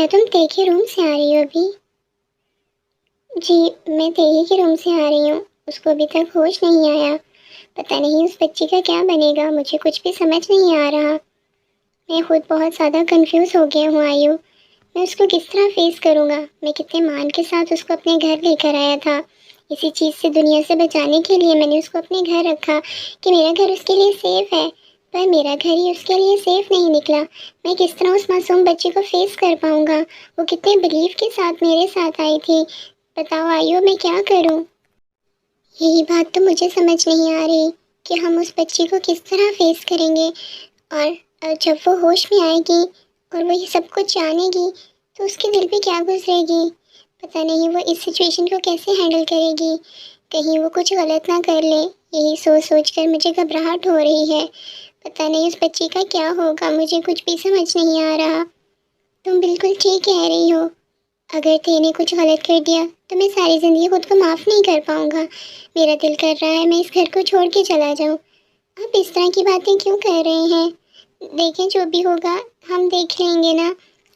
क्या तुम ते के रूम से आ रही हो अभी? जी, मैं तेही के रूम से आ रही हूँ। उसको अभी तक होश नहीं आया। पता नहीं उस बच्ची का क्या बनेगा, मुझे कुछ भी समझ नहीं आ रहा। मैं खुद बहुत ज़्यादा कंफ्यूज हो गया हूँ आयु। मैं उसको किस तरह फेस करूँगा? मैं कितने मान के साथ उसको अपने घर लेकर आया था। इसी चीज़ से, दुनिया से बचाने के लिए मैंने उसको अपने घर रखा कि मेरा घर उसके लिए सेफ़ है। पर मेरा घर ही उसके लिए सेफ़ नहीं निकला। मैं किस तरह उस मासूम बच्ची को फेस कर पाऊँगा? वो कितने बिलीव के साथ मेरे साथ आई थी। बताओ आयु, मैं क्या करूँ? यही बात तो मुझे समझ नहीं आ रही कि हम उस बच्ची को किस तरह फेस करेंगे। और जब वो होश में आएगी और वो ये सब कुछ जानेगी तो उसके दिल पे क्या गुजरेगी? पता नहीं वो इस सिचुएशन को कैसे हैंडल करेगी। कहीं वो कुछ गलत ना कर ले, यही सोच सोच कर मुझे घबराहट हो रही है। पता नहीं उस बच्ची का क्या होगा, मुझे कुछ भी समझ नहीं आ रहा। तुम बिल्कुल ठीक कह रही हो। अगर तेने कुछ गलत कर दिया तो मैं सारी ज़िंदगी खुद को माफ़ नहीं कर पाऊँगा। मेरा दिल कर रहा है मैं इस घर को छोड़ के चला जाऊँ। आप इस तरह की बातें क्यों कर रहे हैं? देखें, जो भी होगा हम देख लेंगे ना।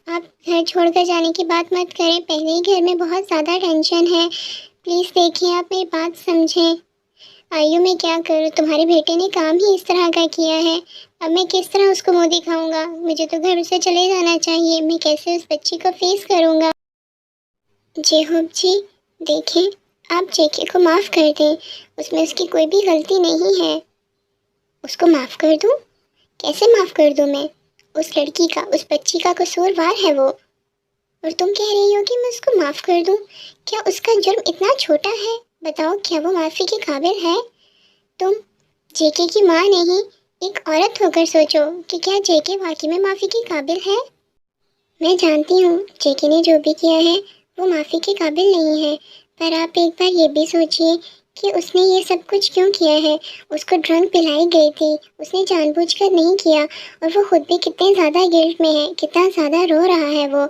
आप घर छोड़कर जाने की बात मत करें, पहले ही घर में बहुत ज़्यादा टेंशन है। प्लीज़ देखिए, आप मेरी बात समझें। आयु, मैं क्या करूँ? तुम्हारे बेटे ने काम ही इस तरह का किया है। अब मैं किस तरह उसको मुँह दिखाऊँगा? मुझे तो घर से चले जाना चाहिए। मैं कैसे उस बच्ची को फेस करूँगा? जेहूब जी, देखें, आप जेके को माफ़ कर दें। उसमें उसकी कोई भी गलती नहीं है। उसको माफ़ कर दूँ? कैसे माफ़ कर दूँ मैं? उस लड़की का, उस बच्ची का कसूरवार है वो। और तुम कह रही हो कि मैं उसको माफ़ कर दूँ? क्या उसका जुर्म इतना छोटा है? बताओ, क्या वो माफ़ी के काबिल है? तुम जेके की माँ नहीं, एक औरत होकर सोचो कि क्या जेके वाकई में माफ़ी के काबिल है? मैं जानती हूँ जेके ने जो भी किया है वो माफ़ी के काबिल नहीं है, पर आप एक बार ये भी सोचिए कि उसने ये सब कुछ क्यों किया है। उसको ड्रंक पिलाई गई थी, उसने जानबूझकर नहीं किया। और वो खुद भी कितने ज़्यादा गिल्ट में है, कितना ज़्यादा रो रहा है वो।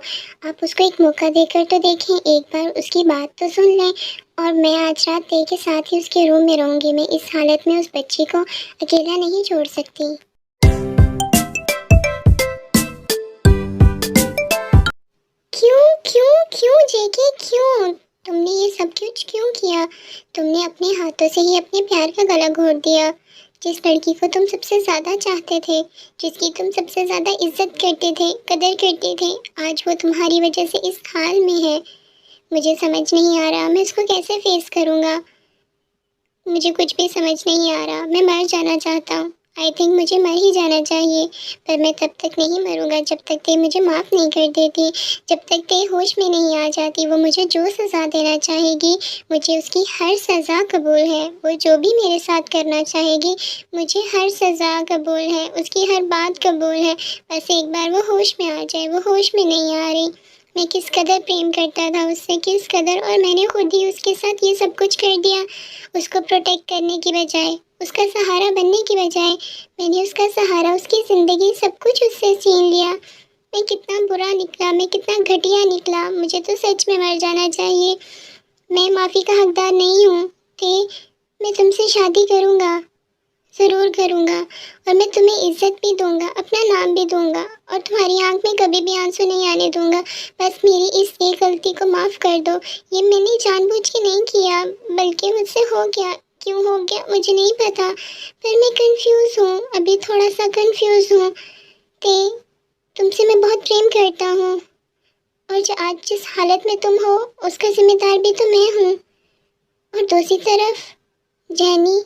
आप उसको एक मौका देकर तो देखें, एक बार उसकी बात तो सुन लें। और मैं आज रात ते के साथ ही उसके रूम में रहूँगी। मैं इस हालत में उस बच्ची को अकेला नहीं छोड़ सकती। क्यों क्यों क्यों जेके, क्यों? तुमने ये सब कुछ क्यों किया? तुमने अपने हाथों से ही अपने प्यार का गला घोट दिया। जिस लड़की को तुम सबसे ज़्यादा चाहते थे, जिसकी तुम सबसे ज़्यादा इज्जत करते थे, कदर करते थे, आज वो तुम्हारी वजह से इस हाल में है। मुझे समझ नहीं आ रहा मैं उसको कैसे फेस करूँगा। मुझे कुछ भी समझ नहीं आ रहा। मैं मर जाना चाहता हूँ। आई थिंक मुझे मर ही जाना चाहिए। पर मैं तब तक नहीं मरूँगा जब तक ते मुझे माफ़ नहीं कर देती, जब तक ते होश में नहीं आ जाती। वो मुझे जो सज़ा देना चाहेगी, मुझे उसकी हर सज़ा कबूल है। वो जो भी मेरे साथ करना चाहेगी, मुझे हर सज़ा कबूल है, उसकी हर बात कबूल है। बस एक बार वो होश में आ जाए। वो होश में नहीं आ रही। मैं किस कदर प्रेम करता था उससे, किस कदर, और मैंने खुद ही उसके साथ ये सब कुछ कर दिया। उसको प्रोटेक्ट करने की बजाय, उसका सहारा बनने की बजाय, मैंने उसका सहारा, उसकी ज़िंदगी, सब कुछ उससे छीन लिया। मैं कितना बुरा निकला, मैं कितना घटिया निकला। मुझे तो सच में मर जाना चाहिए। मैं माफ़ी का हकदार नहीं हूँ। ते, मैं तुमसे शादी करूँगा, ज़रूर करूँगा। और मैं तुम्हें इज्जत भी दूँगा, अपना नाम भी दूँगा, और तुम्हारी आंख में कभी भी आंसू नहीं आने दूँगा। बस मेरी इस एक गलती को माफ़ कर दो। ये मैंने जानबूझ के नहीं किया, बल्कि मुझसे हो गया। क्यों हो गया मुझे नहीं पता, पर मैं कंफ्यूज हूँ, अभी थोड़ा सा कंफ्यूज हूँ। ते, तुमसे मैं बहुत प्रेम करता हूँ, और जो आज जिस हालत में तुम हो उसका जिम्मेदार भी तो मैं हूँ। और दूसरी तरफ जैनी,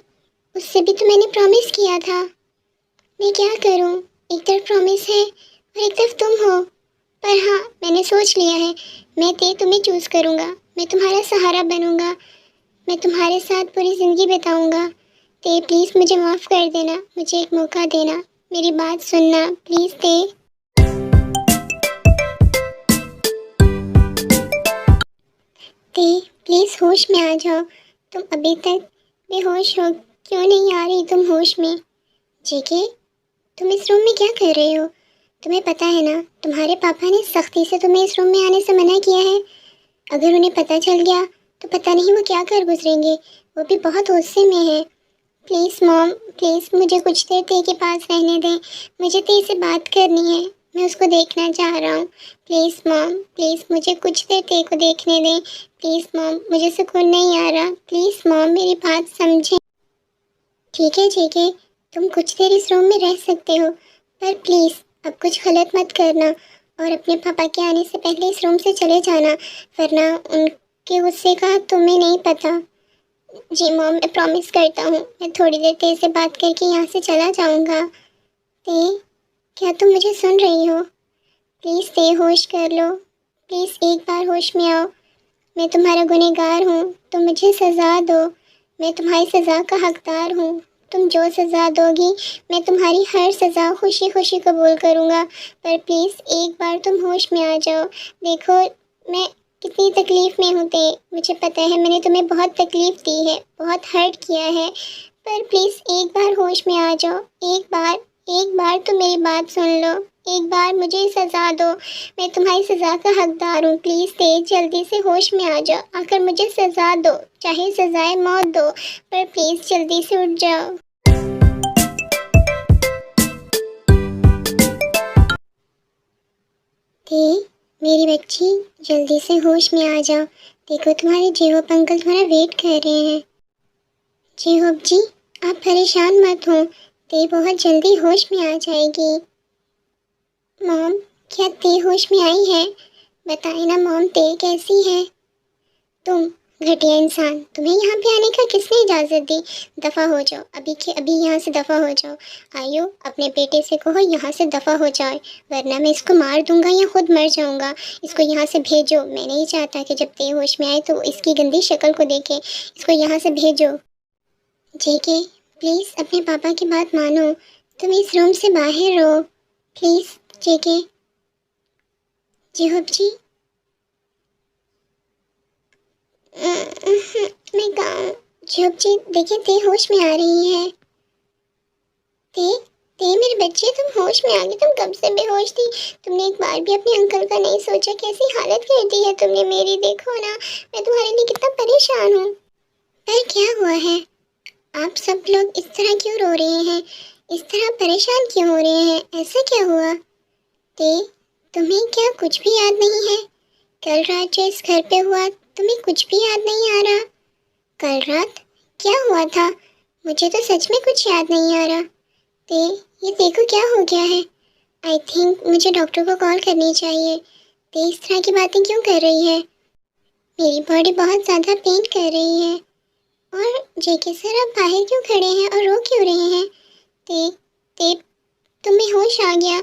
उससे भी तो मैंने प्रॉमिस किया था। मैं क्या करूं? एक तरफ प्रॉमिस है और एक तरफ तुम हो। पर हाँ, मैंने सोच लिया है, मैं तुम्हें चूज़ करूँगा। मैं तुम्हारा सहारा बनूँगा। मैं तुम्हारे साथ पूरी ज़िंदगी बिताऊँगा। प्लीज़ मुझे माफ़ कर देना, मुझे एक मौका देना, मेरी बात सुनना प्लीज़ प्लीज़ होश में आ जाओ। तुम अभी तक बेहोश हो, क्यों नहीं आ रही तुम होश में? जेके, तुम इस रूम में क्या कर रहे हो? तुम्हें पता है ना, तुम्हारे पापा ने सख्ती से तुम्हें इस रूम में आने से मना किया है। अगर उन्हें पता चल गया तो पता नहीं वो क्या कर गुजरेंगे। वो भी बहुत गुस्से में है। प्लीज़ मॉम, प्लीज़ मुझे कुछ देर ते के पास रहने दें। मुझे ते से बात करनी है। मैं उसको देखना चाह रहा हूँ। प्लीज़ मॉम, प्लीज़ मुझे कुछ देर तेरे को देखने दें। प्लीज़ मॉम, मुझे सुकून नहीं आ रहा। प्लीज़ मॉम, मेरी बात समझें। ठीक है, तुम कुछ देर इस रूम में रह सकते हो, पर प्लीज़ अब कुछ गलत मत करना और अपने पापा के आने से पहले इस रूम से चले जाना, वरना उनके गुस्से का तुम्हें नहीं पता। जी मॉम, मैं प्रॉमिस करता हूँ, मैं थोड़ी देर तेज से बात करके यहाँ से चला जाऊँगा। ते, क्या तुम मुझे सुन रही हो? प्लीज़ ते, होश कर लो। प्लीज़ एक बार होश में आओ। मैं तुम्हारा गुनहगार हूँ, तुम मुझे सज़ा दो। मैं तुम्हारी सज़ा का हकदार हूँ। तुम जो सज़ा दोगी, मैं तुम्हारी हर सज़ा खुशी खुशी कबूल करूँगा। पर प्लीज़ एक बार तुम होश में आ जाओ। देखो, मैं कितनी तकलीफ़ में हूँ ते, मुझे पता है मैंने तुम्हें बहुत तकलीफ़ दी है, बहुत हर्ट किया है, पर प्लीज़ एक बार होश में आ जाओ। एक बार तो मेरी बात सुन लो। एक बार मुझे सज़ा दो, मैं तुम्हारी सज़ा का हकदार हूँ। प्लीज़ तेज जल्दी से होश में आ जाओ, आकर मुझे सज़ा दो, चाहे सज़ाए मौत दो, पर प्लीज़ जल्दी से उठ जाओ। ते, मेरी बच्ची, जल्दी से होश में आ जाओ। देखो, तुम्हारे जेहोप अंकल तुम्हारा वेट कर रहे हैं। जेहोप जी, आप परेशान मत हो, ते बहुत जल्दी होश में आ जाएगी। मॉम, क्या ते होश में आई है? बताए ना मॉम, ते कैसी है? तुम घटिया इंसान, तुम्हें यहाँ पे आने का किसने इजाज़त दी? दफ़ा हो जाओ, अभी के अभी यहाँ से दफ़ा हो जाओ। आयो, अपने बेटे से कहो यहाँ से दफ़ा हो जाए, वरना मैं इसको मार दूंगा या खुद मर जाऊंगा। इसको यहाँ से भेजो। मैं नहीं चाहता कि जब ते होश में आए तो इसकी गंदी शक्ल को देखे। इसको यहाँ से भेजो। जेके, प्लीज़ अपने पापा की बात मानो। तुम इस रूम से बाहर रहो, प्लीज़। जेके, जेहोब जी, मैं कहाँ? जेहोब जी, देखिए ते होश में आ रही है। ते, ते मेरे बच्चे, तुम होश में आ गई। तुम कब से बेहोश थी? तुमने एक बार भी अपने अंकल का नहीं सोचा? कैसी हालत कर दी है तुमने मेरी। देखो ना, मैं तुम्हारे लिए कितना परेशान हूँ। पर क्या हुआ है? आप सब लोग इस तरह क्यों रो रहे हैं? इस तरह परेशान क्यों हो रहे हैं? ऐसा क्या हुआ? ते, तुम्हें क्या कुछ भी याद नहीं है? कल रात जो इस घर पे हुआ, तुम्हें कुछ भी याद नहीं आ रहा? कल रात क्या हुआ था? मुझे तो सच में कुछ याद नहीं आ रहा। ते, ये देखो क्या हो गया है। आई थिंक मुझे डॉक्टर को कॉल करनी चाहिए। ते इस तरह की बातें क्यों कर रही है? मेरी बॉडी बहुत ज़्यादा पेन कर रही है। और जेके सर, आप बाहर क्यों खड़े हैं और रो क्यों रहे हैं? ते, तुम्हें होश आ गया?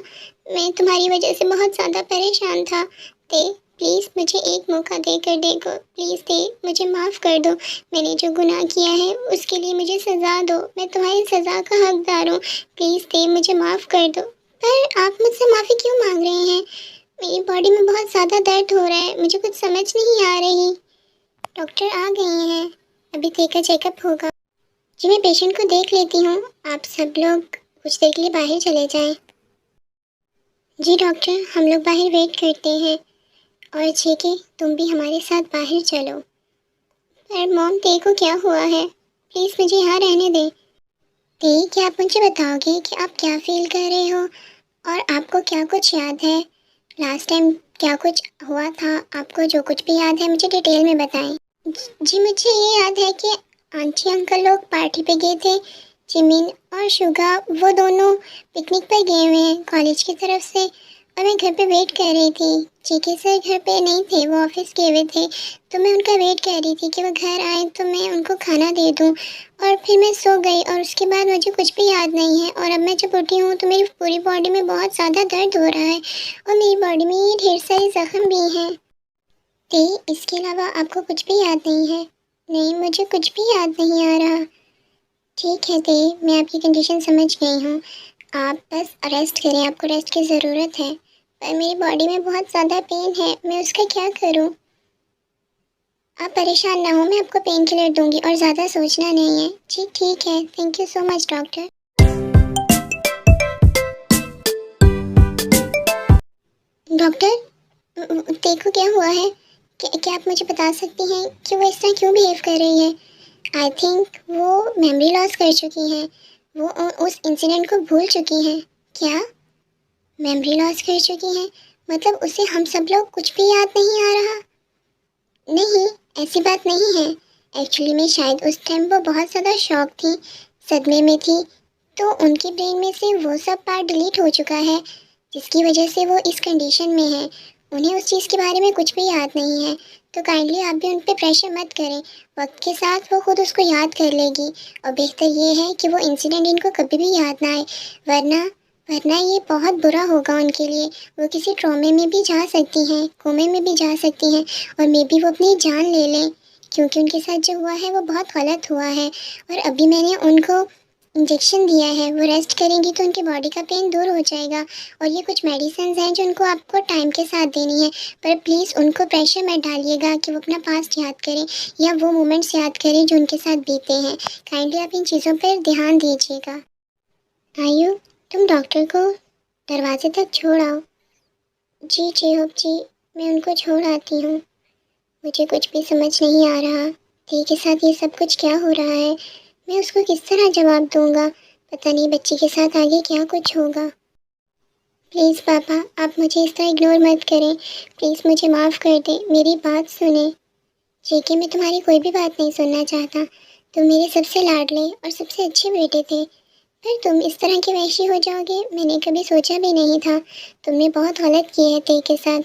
मैं तुम्हारी वजह से बहुत ज़्यादा परेशान था। ते, प्लीज़ मुझे एक मौका देकर देखो। प्लीज़ ते, मुझे माफ़ कर दो। मैंने जो गुनाह किया है उसके लिए मुझे सज़ा दो। मैं तुम्हारी सज़ा का हकदार हूँ। प्लीज़ ते, मुझे माफ़ कर दो। पर आप मुझसे माफ़ी क्यों मांग रहे हैं? मेरी बॉडी में बहुत ज़्यादा दर्द हो रहा है, मुझे कुछ समझ नहीं आ रही। डॉक्टर आ गए हैं, अभी ते का चेकअप होगा। जी, मैं पेशेंट को देख लेती हूँ। आप सब लोग कुछ देर के लिए बाहर चले जाएं। जी डॉक्टर, हम लोग बाहर वेट करते हैं। और जेके, तुम भी हमारे साथ बाहर चलो। पर मॉम, ते को क्या हुआ है? प्लीज़ मुझे यहाँ रहने दें। ते, क्या आप मुझे बताओगे कि आप क्या फील कर रहे हो और आपको क्या कुछ याद है? लास्ट टाइम क्या कुछ हुआ था? आपको जो कुछ भी याद है मुझे डिटेल में बताएं। जी, मुझे ये याद है कि आंटी अंकल लोग पार्टी पे गए थे। जिमिन और शुगा, वो दोनों पिकनिक पर गए हुए हैं कॉलेज की तरफ से, और मैं घर पे वेट कर रही थी। जेके सर घर पे नहीं थे, वो ऑफिस गए हुए थे, तो मैं उनका वेट कर रही थी कि वो घर आए तो मैं उनको खाना दे दूं। और फिर मैं सो गई और उसके बाद मुझे कुछ भी याद नहीं है। और अब मैं जब उठी हूँ तो मेरी पूरी बॉडी में बहुत ज़्यादा दर्द हो रहा है और मेरी बॉडी में ये ढेर सारे ज़ख्म भी हैं। ते, इसके अलावा आपको कुछ भी याद नहीं है? नहीं, मुझे कुछ भी याद नहीं आ रहा। ठीक है ते, मैं आपकी कंडीशन समझ गई हूँ। आप बस रेस्ट करें, आपको रेस्ट की ज़रूरत है। पर मेरी बॉडी में बहुत ज़्यादा पेन है, मैं उसका क्या करूँ? आप परेशान ना हो, मैं आपको पेन किलर दूँगी और ज़्यादा सोचना नहीं है। जी ठीक है, thank you so much doctor. Doctor, देखो क्या हुआ है? क्या आप मुझे बता सकती हैं कि वो इस तरह क्यों बिहेव कर रही है? आई थिंक वो मेमोरी लॉस कर चुकी हैं। वो उस इंसिडेंट को भूल चुकी हैं। क्या? मेमोरी लॉस कर चुकी हैं? मतलब उसे हम सब लोग कुछ भी याद नहीं आ रहा? नहीं, ऐसी बात नहीं है। एक्चुअली में शायद उस टाइम वो बहुत ज़्यादा शॉक थी, सदमे में थी, तो उनके ब्रेन में से वो सब पार्ट डिलीट हो चुका है, जिसकी वजह से वो इस कंडीशन में है। उन्हें उस चीज़ के बारे में कुछ भी याद नहीं है, तो काइंडली आप भी उन पे प्रेशर मत करें। वक्त के साथ वो खुद उसको याद कर लेगी, और बेहतर ये है कि वो इंसिडेंट इनको कभी भी याद ना आए, वरना वरना ये बहुत बुरा होगा उनके लिए। वो किसी ट्रॉमे में भी जा सकती हैं, कोमे में भी जा सकती हैं, और मे बी वो अपनी जान ले लें, क्योंकि उनके साथ जो हुआ है वो बहुत गलत हुआ है। और अभी मैंने उनको इंजेक्शन दिया है, वो रेस्ट करेंगी तो उनकी बॉडी का पेन दूर हो जाएगा। और ये कुछ मेडिसिन हैं जो उनको आपको टाइम के साथ देनी है, पर प्लीज़ उनको प्रेशर मत डालिएगा कि वो अपना पास्ट याद करें या वो मोमेंट्स याद करें जो उनके साथ बीते हैं। काइंडली आप इन चीज़ों पर ध्यान दीजिएगा। आयु, तुम डॉक्टर को दरवाजे तक छोड़ आओ। जी चेहब जी, मैं उनको छोड़ आती हूँ। मुझे कुछ भी समझ नहीं आ रहा, टी के साथ ये सब कुछ क्या हो रहा है। मैं उसको किस तरह जवाब दूंगा? पता नहीं बच्ची के साथ आगे क्या कुछ होगा। प्लीज़ पापा, आप मुझे इस तरह इग्नोर मत करें। प्लीज़ मुझे माफ़ कर दें, मेरी बात सुने। जेके, मैं तुम्हारी कोई भी बात नहीं सुनना चाहता। तुम मेरे सबसे लाडले और सबसे अच्छे बेटे थे, फिर तुम इस तरह की वैसी हो जाओगे, मैंने कभी सोचा भी नहीं था। तुमने बहुत गलत किया है ते के साथ।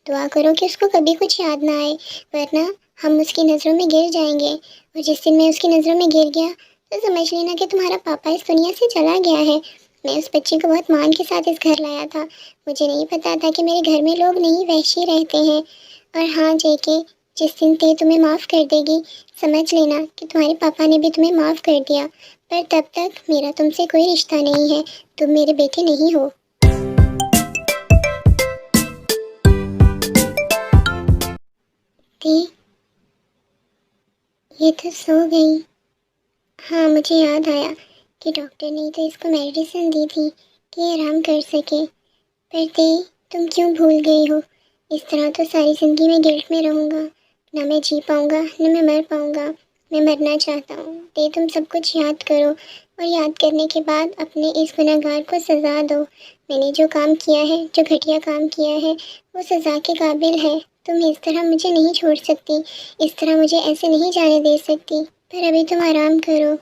दुआ करो कि उसको कभी कुछ याद ना आए, वरना हम उसकी नज़रों में गिर जाएंगे। और जिस दिन मैं उसकी नज़रों में गिर गया तो समझ लेना कि तुम्हारा पापा इस दुनिया से चला गया है। मैं उस बच्ची को बहुत मान के साथ इस घर लाया था। मुझे नहीं पता था कि मेरे घर में लोग नहीं वैसे रहते हैं। और हाँ जेके, जिस दिन ते तुम्हें माफ़ कर देगी, समझ लेना कि तुम्हारे पापा ने भी तुम्हें माफ़ कर दिया। पर तब तक मेरा तुमसे कोई रिश्ता नहीं है, तुम मेरे बेटे नहीं हो। ते, ये तो सो गई। हाँ, मुझे याद आया कि डॉक्टर ने तो इसको मेडिसिन दी थी कि ये आराम कर सके। पर ते, तुम क्यों भूल गई हो? इस तरह तो सारी ज़िंदगी में गिल्ट में रहूँगा। ना मैं जी पाऊँगा, ना मैं मर पाऊँगा। मैं मरना चाहता हूँ। ते, तुम सब कुछ याद करो, और याद करने के बाद अपने इस गुनहगार को सज़ा दो। मैंने जो काम किया है, जो घटिया काम किया है, वो सज़ा के काबिल है। तुम इस तरह मुझे नहीं छोड़ सकती, इस तरह मुझे ऐसे नहीं जाने दे सकती। पर अभी तुम आराम करो।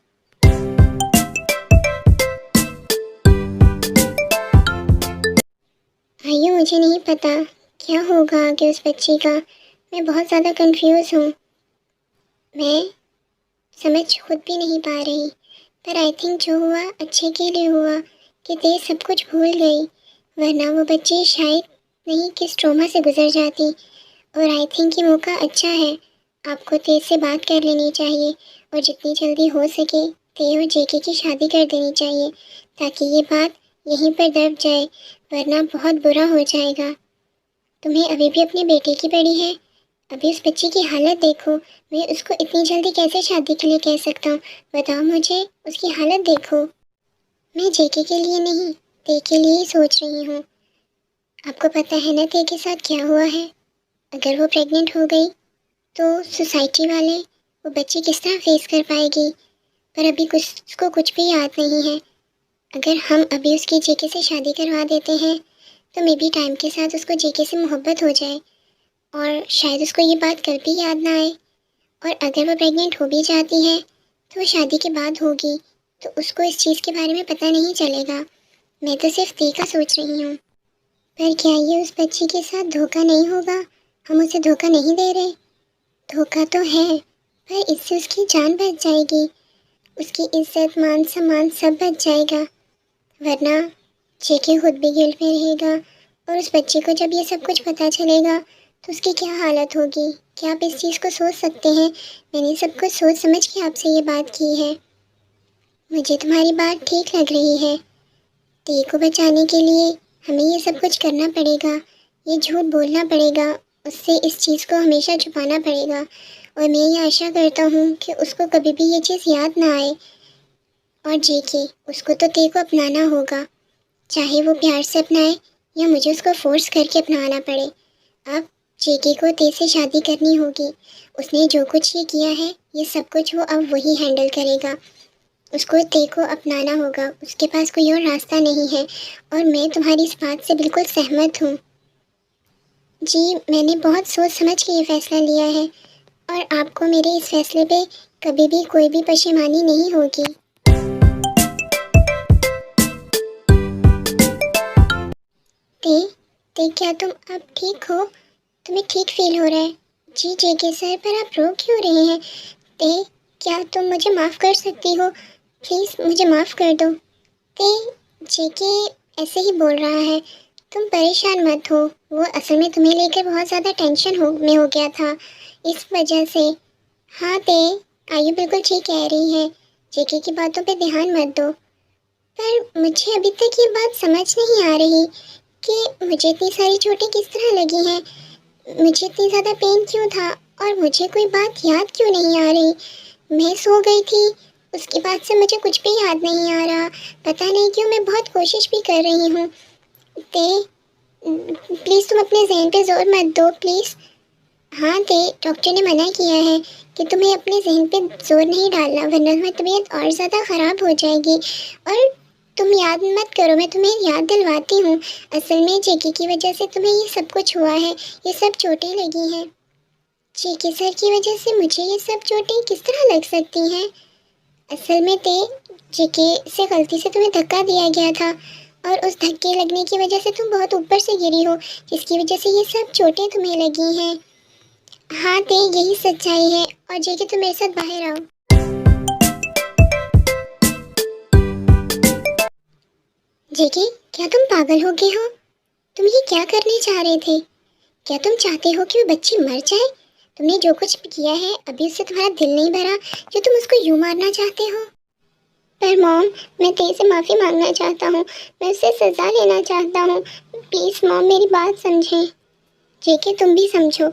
आइयो, मुझे नहीं पता क्या होगा आगे उस बच्ची का। मैं बहुत ज़्यादा कंफ्यूज हूँ। मैं समझ खुद भी नहीं पा रही। पर आई थिंक जो हुआ अच्छे के लिए हुआ, कि तेज सब कुछ भूल गई, वरना वो बच्ची शायद नहीं किस ट्रोमा से गुजर जाती। और आई थिंक ये मौका अच्छा है, आपको तेज से बात कर लेनी चाहिए, और जितनी जल्दी हो सके तेज और जेके की शादी कर देनी चाहिए, ताकि ये बात यहीं पर दब जाए, वरना बहुत बुरा हो जाएगा। तुम्हें अभी भी अपने बेटे की पड़ी है? अभी उस बच्ची की हालत देखो। मैं उसको इतनी जल्दी कैसे शादी के लिए कह सकता हूँ? बताओ मुझे, उसकी हालत देखो। मैं जेके के लिए नहीं, ते के लिए ही सोच रही हूँ। आपको पता है ना ते के साथ क्या हुआ है? अगर वो प्रेग्नेंट हो गई तो सोसाइटी वाले वो बच्ची किस तरह फेस कर पाएगी? पर अभी कुछ उसको कुछ भी याद नहीं है। अगर हम अभी उसकी जेके से शादी करवा देते हैं तो मे बी टाइम के साथ उसको जेके से मोहब्बत हो जाए, और शायद उसको ये बात कल भी याद ना आए। और अगर वो प्रेग्नेंट हो भी जाती है तो वो शादी के बाद होगी, तो उसको इस चीज़ के बारे में पता नहीं चलेगा। मैं तो सिर्फ ते का सोच रही हूँ। पर क्या ये उस बच्ची के साथ धोखा नहीं होगा? हम उसे धोखा नहीं दे रहे? धोखा तो है, पर इससे उसकी जान बच जाएगी, उसकी इज्जत मान सम्मान सब बच जाएगा। वरना जेके खुद भी गिल्ट में रहेगा, और उस बच्ची को जब ये सब कुछ पता चलेगा तो उसकी क्या हालत होगी? क्या आप इस चीज़ को सोच सकते हैं? मैंने सब कुछ सोच समझ के आपसे ये बात की है। मुझे तुम्हारी बात ठीक लग रही है। टी को बचाने के लिए हमें ये सब कुछ करना पड़ेगा, ये झूठ बोलना पड़ेगा, उससे इस चीज़ को हमेशा छुपाना पड़ेगा। और मैं ये आशा करता हूँ कि उसको कभी भी ये चीज़ याद ना आए। और जेके, उसको तो टी को अपनाना होगा, चाहे वो प्यार से अपनाए या मुझे उसको फोर्स करके अपनाना पड़े। अब जेके को ते से शादी करनी होगी। उसने जो कुछ ये किया है, ये सब कुछ वो अब वही हैंडल करेगा। उसको ते को अपनाना होगा, उसके पास कोई और रास्ता नहीं है और मैं तुम्हारी इस बात से बिल्कुल सहमत हूँ। जी, मैंने बहुत सोच समझ के ये फ़ैसला लिया है और आपको मेरे इस फ़ैसले पे कभी भी कोई भी परेशानी नहीं होगी। ते, ते क्या तुम अब ठीक हो? तुम्हें ठीक फ़ील हो रहा है? जी, जेके सर पर आप रो क्यों रहे हैं? ते, क्या तुम मुझे माफ़ कर सकती हो? प्लीज़ मुझे माफ़ कर दो। ते, जेके ऐसे ही बोल रहा है, तुम परेशान मत हो, वो असल में तुम्हें लेकर बहुत ज़्यादा टेंशन हो गया था, इस वजह से। हाँ ते, आयु बिल्कुल ठीक कह रही है, जेके की बातों पे ध्यान मत दो। पर मुझे अभी तक ये बात समझ नहीं आ रही कि मुझे इतनी सारी चोटें किस तरह लगी हैं, मुझे इतनी ज़्यादा पेन क्यों था और मुझे कोई बात याद क्यों नहीं आ रही। मैं सो गई थी, उसके बाद से मुझे कुछ भी याद नहीं आ रहा, पता नहीं क्यों। मैं बहुत कोशिश भी कर रही हूँ। ते, प्लीज़ तुम अपने ज़हन पे ज़ोर मत दो प्लीज़। हाँ ते, डॉक्टर ने मना किया है कि तुम्हें अपने ज़हन पे ज़ोर नहीं डालना, वरना तुम्हारी तबीयत और ज़्यादा ख़राब हो जाएगी। और तुम याद मत करो, मैं तुम्हें याद दिलवाती हूँ। असल में जेके की वजह से तुम्हें ये सब कुछ हुआ है, ये सब चोटें लगी हैं। जेके सर की वजह से मुझे ये सब चोटें किस तरह लग सकती हैं? असल में ते, जेके से गलती से तुम्हें धक्का दिया गया था और उस धक्के लगने की वजह से तुम बहुत ऊपर से गिरी हो, जिसकी वजह से ये सब चोटें तुम्हें लगी हैं। हाँ ते, यही सच्चाई है और जेके तुम मेरे साथ बाहर आओ। जेके, क्या तुम पागल हो गए हो? तुम ये क्या करने चाह रहे थे? क्या तुम चाहते हो कि वो बच्ची मर जाए? तुमने जो कुछ भी किया है अभी उससे तुम्हारा दिल नहीं भरा जो तुम उसको यूं मारना चाहते हो? पर मॉम, मैं तेरे से माफ़ी मांगना चाहता हूँ, मैं उससे सज़ा लेना चाहता हूँ। प्लीज़ मॉम, मेरी बात समझें। जेके तुम भी समझो,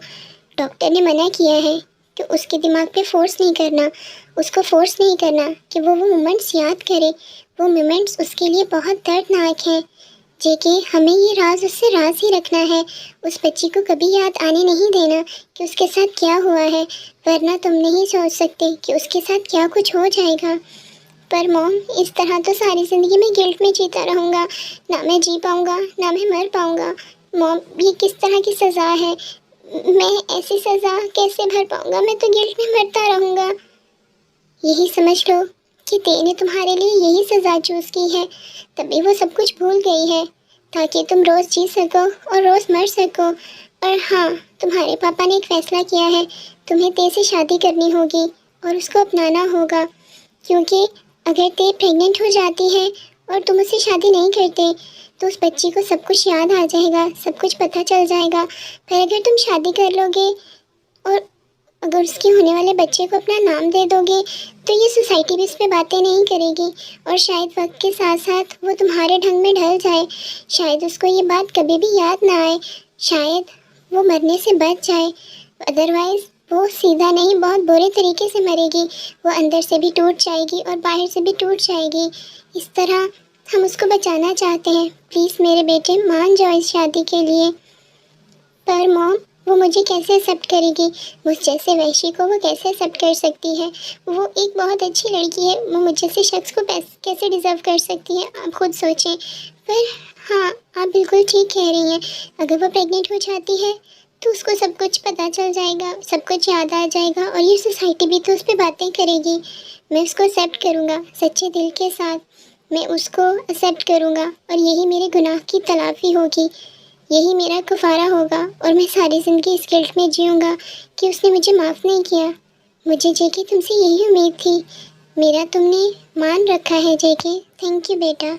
डॉक्टर ने मना किया है कि उसके दिमाग पे फोर्स नहीं करना, उसको फोर्स नहीं करना कि वो मोमेंट्स याद करे। वो मोमेंट्स उसके लिए बहुत दर्दनाक हैं। जेके, हमें ये राज उससे राज ही रखना है। उस बच्ची को कभी याद आने नहीं देना कि उसके साथ क्या हुआ है, वरना तुम नहीं सोच सकते कि उसके साथ क्या कुछ हो जाएगा। पर मॉम, इस तरह तो सारी ज़िंदगी मैं गिल्ट में जीता रहूँगा, ना मैं जी पाऊँगा ना मैं मर पाऊँगा। मॉम, ये किस तरह की सज़ा है? मैं ऐसी सज़ा कैसे भर पाऊँगा? मैं तो गिल्ट में मरता रहूँगा। यही समझ लो कि ते ने तुम्हारे लिए यही सज़ा चूज़ की है, तभी वो सब कुछ भूल गई है, ताकि तुम रोज़ जी सको और रोज़ मर सको। और हाँ, तुम्हारे पापा ने एक फ़ैसला किया है, तुम्हें ते से शादी करनी होगी और उसको अपनाना होगा, क्योंकि अगर ते प्रेग्नेंट हो जाती है और तुम उससे शादी नहीं करते तो उस बच्ची को सब कुछ याद आ जाएगा, सब कुछ पता चल जाएगा। पर अगर तुम शादी कर लोगे और अगर उसके होने वाले बच्चे को अपना नाम दे दोगे तो ये सोसाइटी भी इस पे बातें नहीं करेगी और शायद वक्त के साथ साथ वो तुम्हारे ढंग में ढल जाए। शायद उसको ये बात कभी भी याद ना आए, शायद वो मरने से बच जाए। अदरवाइज़ वो सीधा नहीं, बहुत बुरे तरीके से मरेगी। वो अंदर से भी टूट जाएगी और बाहर से भी टूट जाएगी। इस तरह हम उसको बचाना चाहते हैं। प्लीज़ मेरे बेटे, मान जाओ इस शादी के लिए। पर मॉम, वो मुझे कैसे एक्सेप्ट करेगी? मुझ जैसे वैशी को वो कैसे एक्सेप्ट कर सकती है? वो एक बहुत अच्छी लड़की है, वो मुझ जैसे शख्स को कैसे डिज़र्व कर सकती है? आप खुद सोचें। पर हाँ, आप बिल्कुल ठीक कह रही हैं। अगर वो प्रेग्नेंट हो जाती है तो उसको सब कुछ पता चल जाएगा, सब कुछ याद आ जाएगा और ये सोसाइटी भी तो उस पर बातें करेगी। मैं उसको एक्सेप्ट करूँगा सच्चे दिल के साथ, मैं उसको एक्सेप्ट करूँगा और यही मेरे गुनाह की तलाफ़ी होगी, यही मेरा कफ़ारा होगा और मैं सारी ज़िंदगी इस गिल्ट में जीऊँगा कि उसने मुझे माफ़ नहीं किया। मुझे जेके तुमसे यही उम्मीद थी। मेरा तुमने मान रखा है जेके। थैंक यू बेटा।